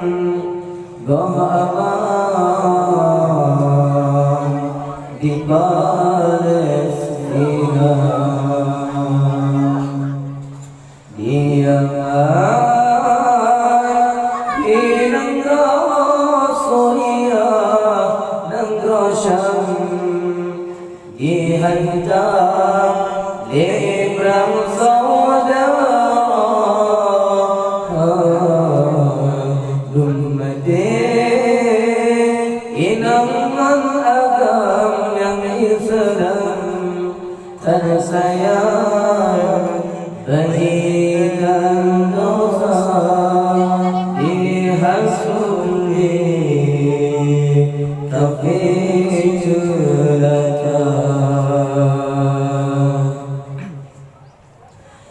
di Palestina, dia di negara Suriah, negara Syam, dihantar perang saudara. Inaman agam yang Islam tersayang bagikan dosa dihasuni tapi celaka.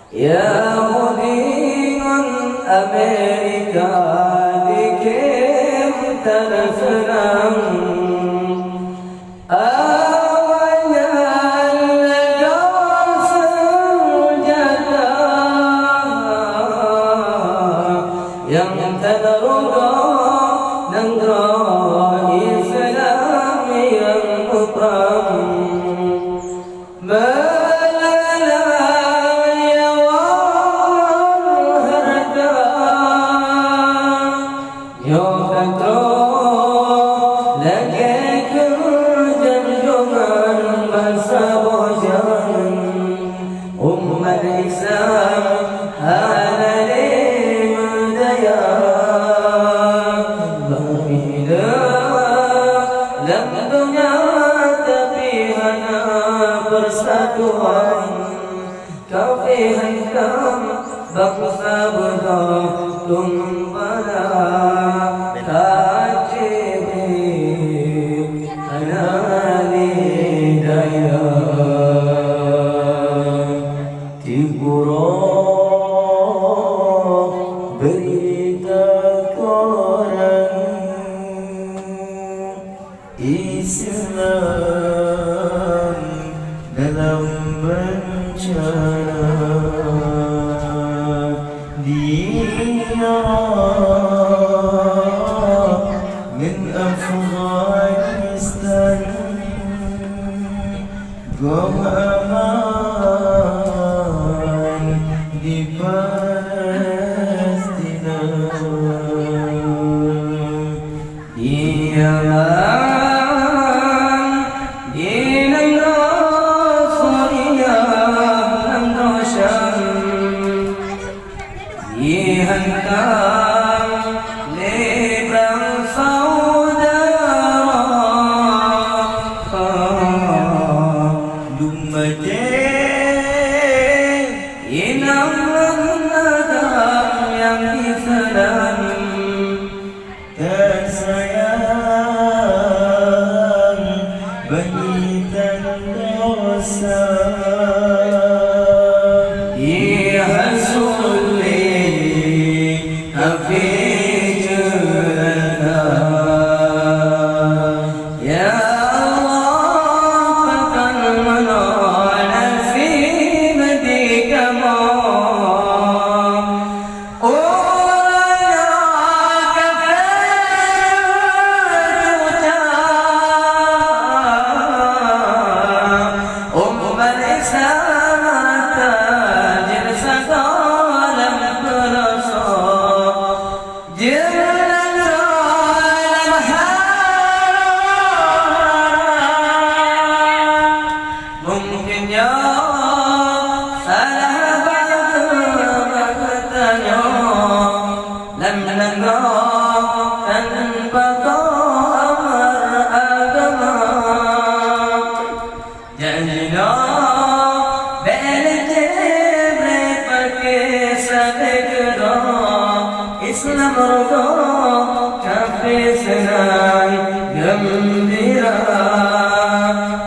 Yahudian Amerika dikim tersenang awalnya negara senjata yang terluka negara Islam yang perang umat Islam hana limdaya berbeda dalam dunia tapi hana persatuan kafir hitam bangsa bergantung pada kajib hana limdaya. Berita koran Islam dalam bencana dia min Afghanistan gom aman di Palestina. Diaman di negara Suriah, negara Syam, dihantar perang saudara. Inaman agam yang Islam tersayang bagikan dosa dihasuli tapi celaka. Ya Allah takkan menolak Islam roda kafir senang gembira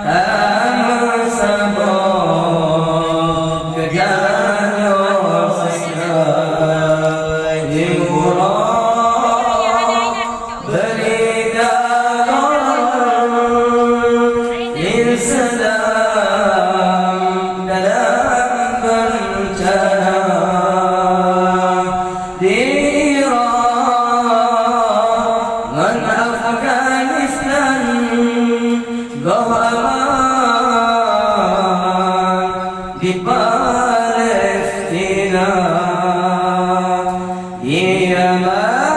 tamu sabok kejalannya sesuai di murah beri ما